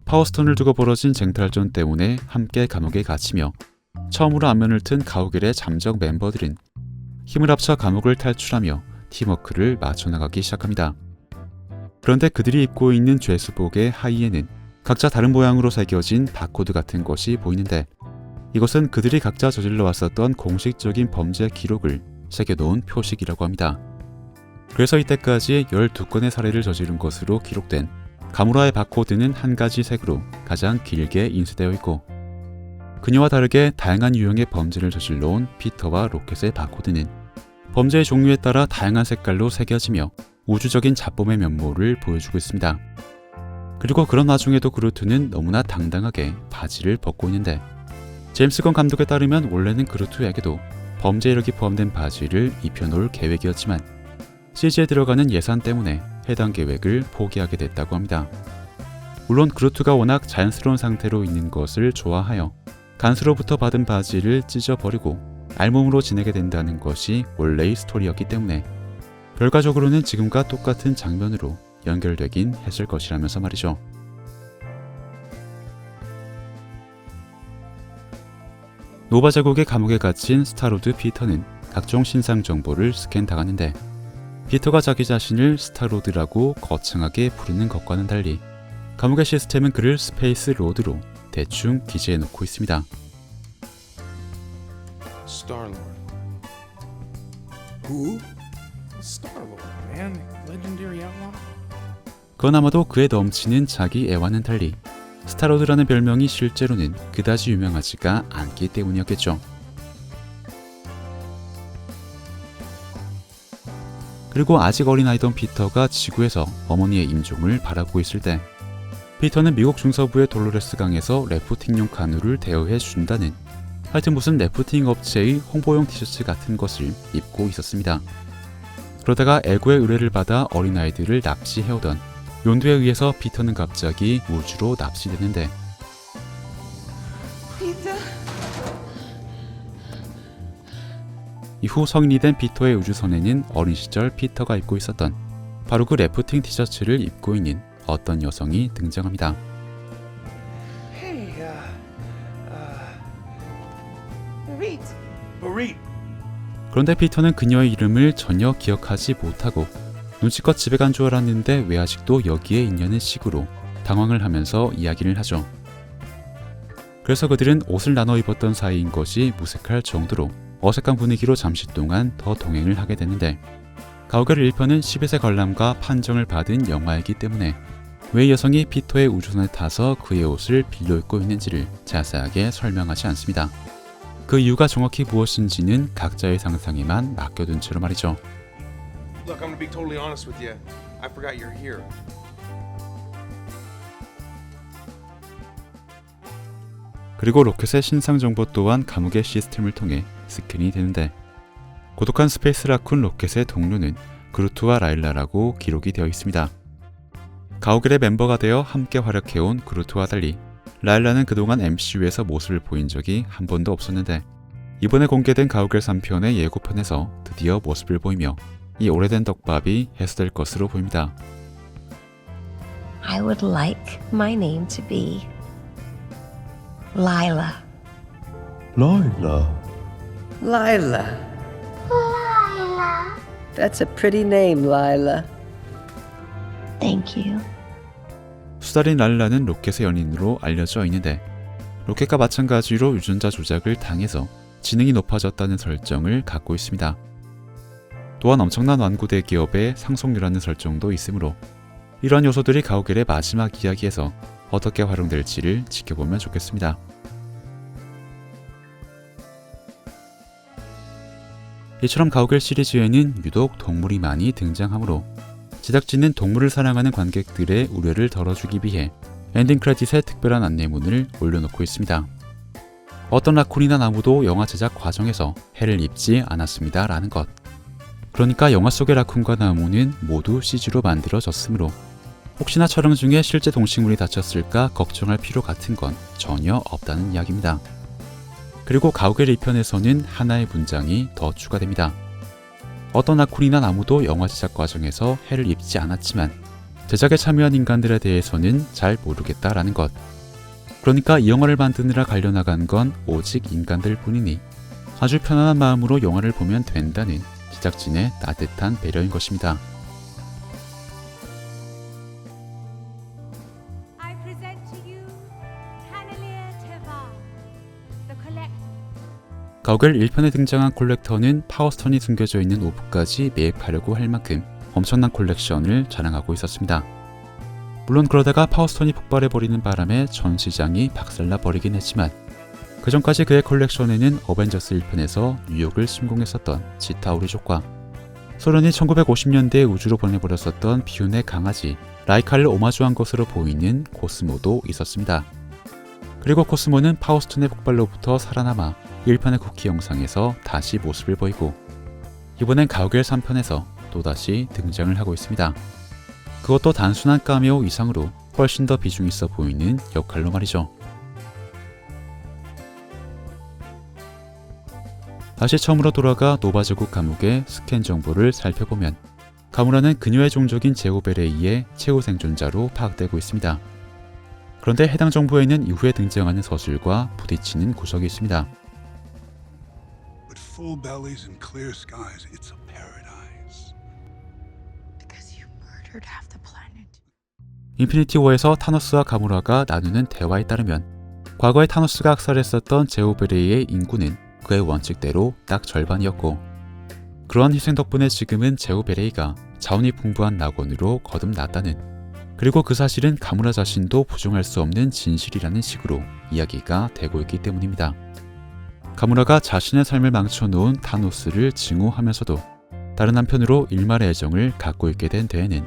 파워스톤을 두고 벌어진 쟁탈전 때문에 함께 감옥에 갇히며 처음으로 안면을 튼 가오갤의 잠적 멤버들은 힘을 합쳐 감옥을 탈출하며 팀워크를 맞춰나가기 시작합니다. 그런데 그들이 입고 있는 죄수복의 하의에는 각자 다른 모양으로 새겨진 바코드 같은 것이 보이는데 이것은 그들이 각자 저질러 왔었던 공식적인 범죄 기록을 새겨놓은 표식이라고 합니다. 그래서 이때까지 12건의 살해를 저지른 것으로 기록된 가무라의 바코드는 한 가지 색으로 가장 길게 인쇄되어 있고 그녀와 다르게 다양한 유형의 범죄를 저질러 온 피터와 로켓의 바코드는 범죄의 종류에 따라 다양한 색깔로 새겨지며 우주적인 잡범의 면모를 보여주고 있습니다. 그리고 그런 와중에도 그루트는 너무나 당당하게 바지를 벗고 있는데 제임스 건 감독에 따르면 원래는 그루트에게도 범죄 이력이 포함된 바지를 입혀놓을 계획이었지만 CG에 들어가는 예산 때문에 해당 계획을 포기하게 됐다고 합니다. 물론 그루트가 워낙 자연스러운 상태로 있는 것을 좋아하여 간수로부터 받은 바지를 찢어버리고 알몸으로 지내게 된다는 것이 원래의 스토리였기 때문에 결과적으로는 지금과 똑같은 장면으로 연결되긴 했을 것이라면서 말이죠. 노바 제국의 감옥에 갇힌 스타로드 피터는 각종 신상 정보를 스캔당하는데 피터가 자기 자신을 스타로드라고 거창하게 부르는 것과는 달리 감옥의 시스템은 그를 스페이스 로드로 대충 기재해 놓고 있습니다. Star-Lord. Who? Star-Lord, man. Legendary outlaw. 그건 아마도 그에 넘치는 자기 애와는 달리 스타로드라는 별명이 실제로는 그다지 유명하지가 않기 때문이었겠죠. 그리고 아직 어린아이던 피터가 지구에서 어머니의 임종을 바라보고 있을 때 피터는 미국 중서부의 돌로레스 강에서 래프팅용 카누를 대여해 준다는 하여튼 무슨 래프팅 업체의 홍보용 티셔츠 같은 것을 입고 있었습니다. 그러다가 애고의 의뢰를 받아 어린아이들을 납치해오던 욘두에 의해서 피터는 갑자기 우주로 납치되는데 이후 성인이 된 피터의 우주선에는 어린 시절 피터가 입고 있었던 바로 그 래프팅 티셔츠를 입고 있는 어떤 여성이 등장합니다. 그런데 피터는 그녀의 이름을 전혀 기억하지 못하고 눈치껏 집에 간 줄 알았는데 왜 아직도 여기에 있냐는 식으로 당황을 하면서 이야기를 하죠. 그래서 그들은 옷을 나눠 입었던 사이인 것이 무색할 정도로 어색한 분위기로 잠시 동안 더 동행을 하게 되는데 가오갤 1편은 12세 관람과 판정을 받은 영화이기 때문에 왜 이 여성이 피터의 우주선에 타서 그의 옷을 빌려 입고 있는지를 자세하게 설명하지 않습니다. 그 이유가 정확히 무엇인지는 각자의 상상에만 맡겨둔 채로 말이죠. Look, I'm gonna be totally honest with you. I forgot you're here. 그리고 로켓의 신상 정보 또한 감옥의 시스템을 통해 스캔이 되는데 고독한 스페이스 라쿤 로켓의 동료는 그루트와 라일라라고 기록이 되어 있습니다. 가오갤의 멤버가 되어 함께 활약해온 그루트와 달리 라일라는 그동안 MCU에서 모습을 보인 적이 한 번도 없었는데 이번에 공개된 가오갤 3편의 예고편에서 드디어 모습을 보이며 이 오래된 떡밥이 해소될 것으로 보입니다. I would like my name to be Lila. Lila. Lila. That's a pretty name, Lila. Thank you. 수달인 랄라는 로켓의 연인으로 알려져 있는데 로켓과 마찬가지로 유전자 조작을 당해서 지능이 높아졌다는 설정을 갖고 있습니다. 또한 엄청난 완구대 기업의 상속녀라는 설정도 있으므로 이러한 요소들이 가오갤의 마지막 이야기에서 어떻게 활용될지를 지켜보면 좋겠습니다. 이처럼 가오갤 시리즈에는 유독 동물이 많이 등장하므로 제작진은 동물을 사랑하는 관객들의 우려를 덜어주기 위해 엔딩 크레딧에 특별한 안내문을 올려놓고 있습니다. 어떤 라쿤이나 나무도 영화 제작 과정에서 해를 입지 않았습니다 라는 것. 그러니까 영화 속의 라쿤과 나무는 모두 CG로 만들어졌으므로 혹시나 촬영 중에 실제 동식물이 다쳤을까 걱정할 필요 같은 건 전혀 없다는 이야기입니다. 그리고 가오갤 2편에서는 하나의 문장이 더 추가됩니다. 어떤 라쿤이나 나무도 영화 제작 과정에서 해를 입지 않았지만 제작에 참여한 인간들에 대해서는 잘 모르겠다라는 것. 그러니까 이 영화를 만드느라 갈려나간 건 오직 인간들 뿐이니 아주 편안한 마음으로 영화를 보면 된다는 제작진의 따뜻한 배려인 것입니다. I present to you Cannelier Tevar, the collector. 가오갤 1편에 등장한 콜렉터는 파워스톤이 숨겨져 있는 오브까지 매입하려고 할 만큼 엄청난 콜렉션을 자랑하고 있었습니다. 물론 그러다가 파워스톤이 폭발해버리는 바람에 전 시장이 박살나 버리긴 했지만 그 전까지 그의 컬렉션에는 어벤져스 1편에서 뉴욕을 침공했었던 지타우리족과 소련이 1950년대에 우주로 보내버렸었던 비운의 강아지 라이카를 오마주한 것으로 보이는 코스모도 있었습니다. 그리고 코스모는 파워스톤의 폭발로부터 살아남아 1편의 쿠키 영상에서 다시 모습을 보이고 이번엔 가오갤 3편에서 또다시 등장을 하고 있습니다. 그것도 단순한 카메오 이상으로 훨씬 더 비중 있어 보이는 역할로 말이죠. 다시 처음으로 돌아가 노바 제국 감옥의 스캔 정보를 살펴보면 가무라는 그녀의 종족인 제오베레이의 최후 생존자로 파악되고 있습니다. 그런데 해당 정보에는 이후에 등장하는 서술과 부딪히는 구석이 있습니다. With full bellies and clear skies, it's a paradise. Because you murdered half the planet. 인피니티 워에서 타노스와 가무라가 나누는 대화에 따르면 과거에 타노스가 학살했었던 제오베레이의 인구는 그의 원칙대로 딱 절반이었고 그러한 희생 덕분에 지금은 제오베레이가 자원이 풍부한 낙원으로 거듭났다는 그리고 그 사실은 가무라 자신도 부정할 수 없는 진실이라는 식으로 이야기가 되고 있기 때문입니다. 가무라가 자신의 삶을 망쳐놓은 타노스를 증오하면서도 다른 한편으로 일말의 애정을 갖고 있게 된 데에는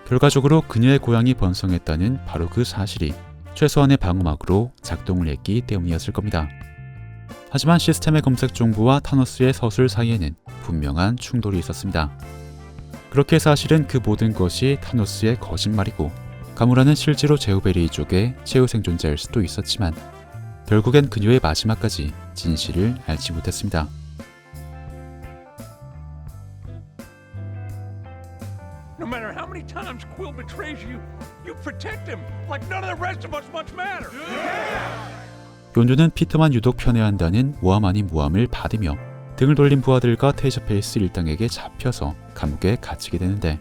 결과적으로 그녀의 고향이 번성했다는 바로 그 사실이 최소한의 방어막으로 작동을 했기 때문이었을 겁니다. 하지만 시스템의 검색 정보와 타노스의 서술 사이에는 분명한 충돌이 있었습니다. 그렇게 사실은 그 모든 것이 타노스의 거짓말이고 가무라는 실제로 제오베레이 쪽의 최후 생존자일 수도 있었지만 결국엔 그녀의 마지막까지 진실을 알지 못했습니다. No matter how many times Quill betrays you, you protect him like none of the rest of us much matter. 욘조는 피터만 유독 편애한다는 모함 아닌 모함을 받으며 등을 돌린 부하들과 테이저페이스 일당에게 잡혀서 감옥에 갇히게 되는데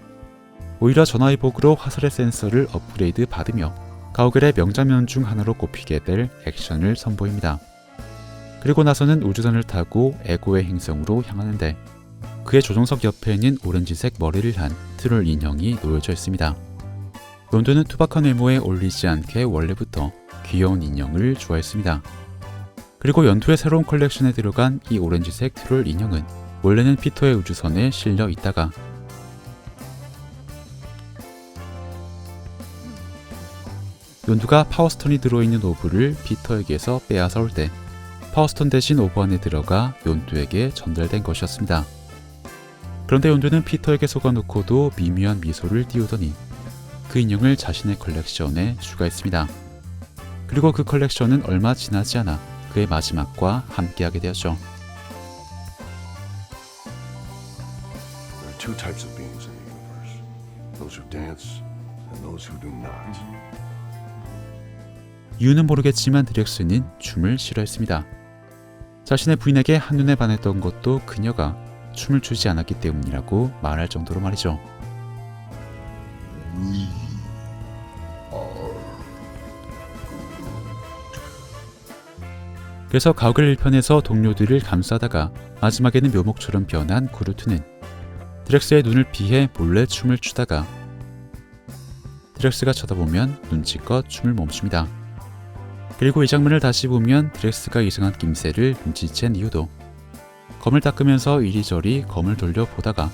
오히려 전화위복으로 화살의 센서를 업그레이드 받으며 가오갤의 명장면 중 하나로 꼽히게 될 액션을 선보입니다. 그리고 나서는 우주선을 타고 에고의 행성으로 향하는데 그의 조종석 옆에는 오렌지색 머리를 한 트롤 인형이 놓여져 있습니다. 론도는 투박한 외모에 어울리지 않게 원래부터 귀여운 인형을 좋아했습니다. 그리고 연도의 새로운 컬렉션에 들어간 이 오렌지색 트롤 인형은 원래는 피터의 우주선에 실려 있다가 연두가 파워스톤이 들어있는 오브를 피터에게서 빼앗아올 때 파워스톤 대신 오브 안에 들어가 연두에게 전달된 것이었습니다. 그런데 연두는 피터에게 속아놓고도 미묘한 미소를 띄우더니 그 인형을 자신의 컬렉션에 추가했습니다. 그리고 그 컬렉션은 얼마 지나지 않아 그의 마지막과 함께하게 되었죠. There are two types of beings in the universe. Those who dance and those who do not. 이유는 모르겠지만 드렉스는 춤을 싫어했습니다. 자신의 부인에게 한눈에 반했던 것도 그녀가 춤을 추지 않았기 때문이라고 말할 정도로 말이죠. 그래서 가오갤 1편에서 동료들을 감싸다가 마지막에는 묘목처럼 변한 구루트는 드렉스의 눈을 피해 몰래 춤을 추다가 드렉스가 쳐다보면 눈치껏 춤을 멈춥니다. 그리고 이 장면을 다시 보면 드렉스가 이상한 낌새를 눈치챈 이유도 검을 닦으면서 이리저리 검을 돌려보다가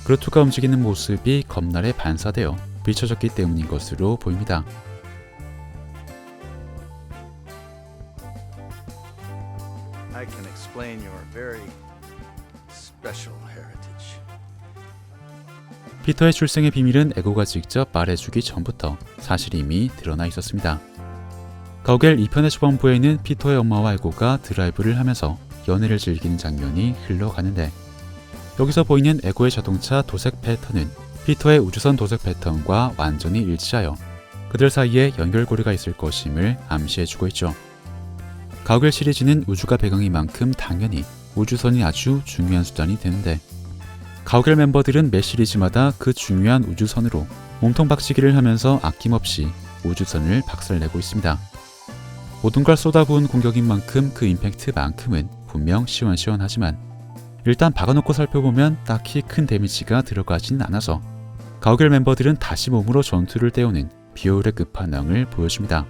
그루트가 움직이는 모습이 검날에 반사되어 비춰졌기 때문인 것으로 보입니다. I can explain your very special heritage. 피터의 출생의 비밀은 에고가 직접 말해주기 전부터 사실 이미 드러나 있었습니다. 가오갤 2편의 초반부에는 피터의 엄마와 에고가 드라이브를 하면서 연애를 즐기는 장면이 흘러가는데 여기서 보이는 에고의 자동차 도색 패턴은 피터의 우주선 도색 패턴과 완전히 일치하여 그들 사이에 연결고리가 있을 것임을 암시해주고 있죠. 가오갤 시리즈는 우주가 배경인 만큼 당연히 우주선이 아주 중요한 수단이 되는데, 가오갤 멤버들은 매 시리즈마다 그 중요한 우주선으로 몸통 박치기를 하면서 아낌없이 우주선을 박살내고 있습니다. 모든 걸 쏟아부은 공격인 만큼 그 임팩트만큼은 분명 시원시원하지만, 일단 박아놓고 살펴보면 딱히 큰 데미지가 들어가진 않아서 가오갤 멤버들은 다시 몸으로 전투를 떼우는 비효율의 끝판왕을 보여줍니다.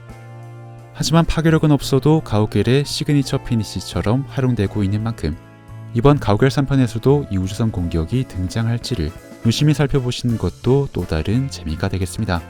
하지만 파괴력은 없어도 가오갤의 시그니처 피니시처럼 활용되고 있는 만큼 이번 가오갤 3편에서도 이 우주선 공격이 등장할지를 유심히 살펴보시는 것도 또 다른 재미가 되겠습니다.